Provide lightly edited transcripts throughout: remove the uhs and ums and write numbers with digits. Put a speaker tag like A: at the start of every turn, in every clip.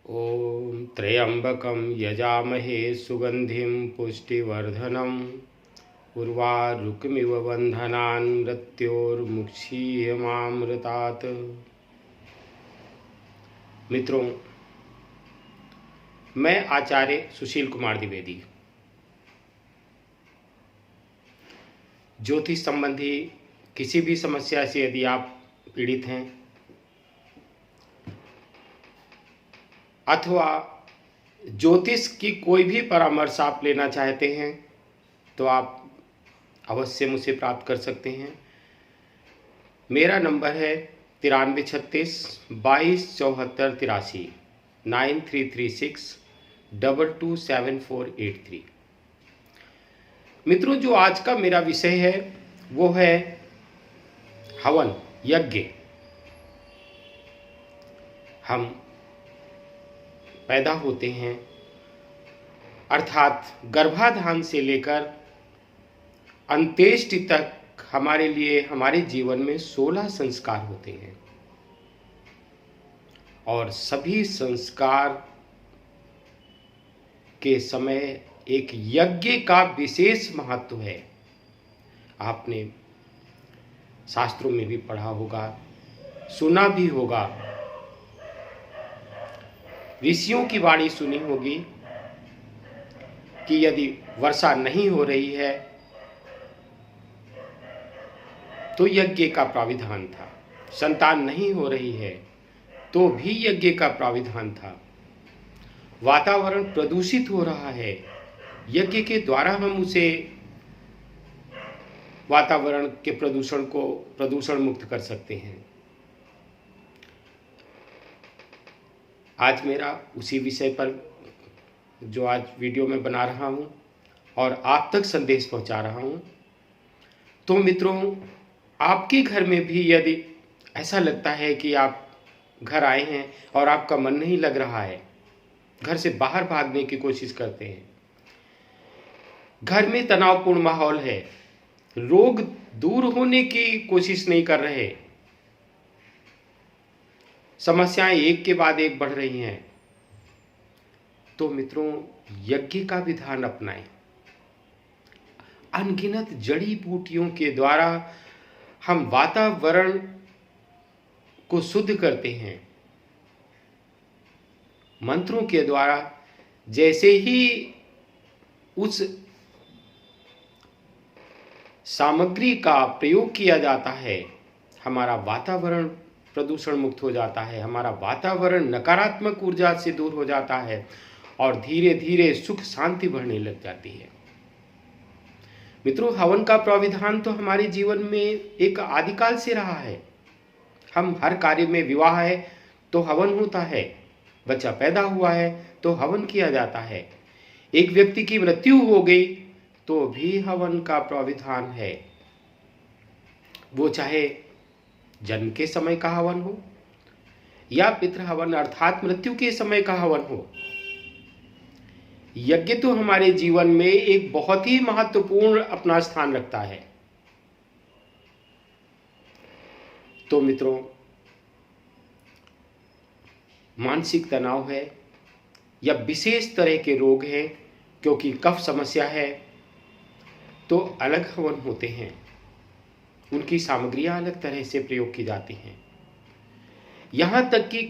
A: ॐ त्र्यम्बकं यजामहे सुगन्धिं पुष्टिवर्धनम् उर्वारुकमिव बन्धनान् मृत्योर्मुक्षीयमामृतात्। मित्रों, मैं आचार्य सुशील कुमार द्विवेदी ज्योतिष संबंधी किसी भी समस्या से यदि आप पीड़ित हैं अथवा ज्योतिष की कोई भी परामर्श आप लेना चाहते हैं तो आप अवश्य मुझसे प्राप्त कर सकते हैं। मेरा नंबर है 9336 22 74 83 9336 227483। मित्रों, जो आज का मेरा विषय है वो है हवन यज्ञ। हम पैदा होते हैं अर्थात गर्भाधान से लेकर अंत्येष्टि तक हमारे लिए हमारे जीवन में 16 संस्कार होते हैं और सभी संस्कार के समय एक यज्ञ का विशेष महत्व है। आपने शास्त्रों में भी पढ़ा होगा, सुना भी होगा, ऋषियों की वाणी सुनी होगी कि यदि वर्षा नहीं हो रही है तो यज्ञ का प्राविधान था, संतान नहीं हो रही है तो भी यज्ञ का प्राविधान था, वातावरण प्रदूषित हो रहा है, यज्ञ के द्वारा हम उसे वातावरण के प्रदूषण मुक्त कर सकते हैं। आज मेरा उसी विषय पर जो आज वीडियो में बना रहा हूं और आप तक संदेश पहुंचा रहा हूं। तो मित्रों, आपके घर में भी यदि ऐसा लगता है कि आप घर आए हैं और आपका मन नहीं लग रहा है, घर से बाहर भागने की कोशिश करते हैं, घर में तनावपूर्ण माहौल है, रोग दूर होने की कोशिश नहीं कर रहे, समस्याएं एक के बाद एक बढ़ रही हैं, तो मित्रों यज्ञ का विधान अपनाएं। अनगिनत जड़ी बूटियों के द्वारा हम वातावरण को शुद्ध करते हैं। मंत्रों के द्वारा जैसे ही उस सामग्री का प्रयोग किया जाता है, हमारा वातावरण प्रदूषण मुक्त हो जाता है, हमारा वातावरण नकारात्मक ऊर्जा से दूर हो जाता है और धीरे धीरे सुख शांति बढ़ने लग जाती है। मित्रों, हवन का प्राविधान तो हमारे जीवन में एक आदिकाल से रहा है। हम हर कार्य में, विवाह है तो हवन होता है, बच्चा पैदा हुआ है तो हवन किया जाता है, एक व्यक्ति की मृत्यु हो गई तो भी हवन का प्राविधान है। वो चाहे जन्म के समय का हवन हो या पितृ हवन अर्थात मृत्यु के समय का हवन हो, यज्ञ तो हमारे जीवन में एक बहुत ही महत्वपूर्ण अपना स्थान रखता है। तो मित्रों, मानसिक तनाव है या विशेष तरह के रोग हैं, क्योंकि कफ समस्या है तो अलग हवन होते हैं, उनकी सामग्रियां अलग तरह से प्रयोग की जाती हैं। यहां तक कि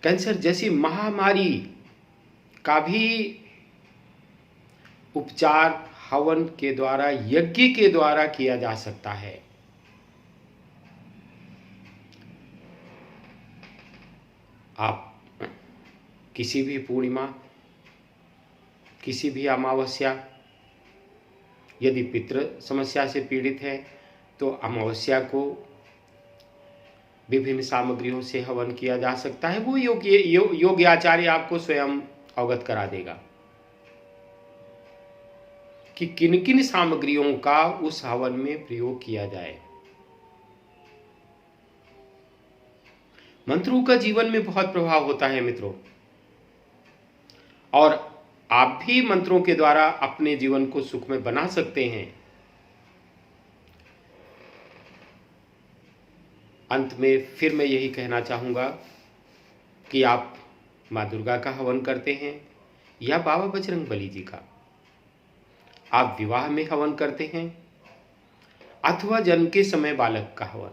A: कैंसर जैसी महामारी का भी उपचार हवन के द्वारा, यज्ञ के द्वारा किया जा सकता है। आप किसी भी पूर्णिमा, किसी भी अमावस्या, यदि पितृ समस्या से पीड़ित है तो अमावस्या को विभिन्न सामग्रियों से हवन किया जा सकता है। वो योग्य आचार्य आपको स्वयं अवगत करा देगा कि किन किन सामग्रियों का उस हवन में प्रयोग किया जाए। मंत्रों का जीवन में बहुत प्रभाव होता है मित्रों, और आप भी मंत्रों के द्वारा अपने जीवन को सुखमय बना सकते हैं। अंत में फिर मैं यही कहना चाहूँगा कि आप माँ दुर्गा का हवन करते हैं या बाबा बजरंग बली जी का, आप विवाह में हवन करते हैं अथवा जन्म के समय बालक का हवन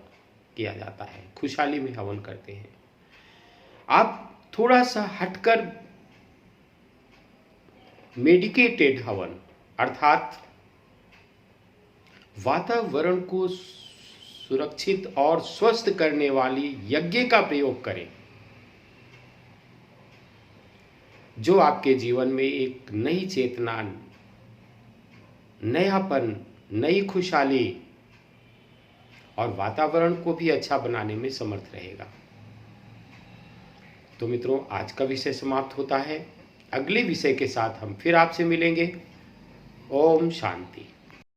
A: किया जाता है, खुशहाली में हवन करते हैं। आप थोड़ा सा हटकर मेडिकेटेड हवन अर्थात वातावरण को सुरक्षित और स्वस्थ करने वाली यज्ञ का प्रयोग करें, जो आपके जीवन में एक नई चेतना, नयापन, नई खुशहाली और वातावरण को भी अच्छा बनाने में समर्थ रहेगा। तो मित्रों, आज का विषय समाप्त होता है। अगले विषय के साथ हम फिर आपसे मिलेंगे। ओम शांति।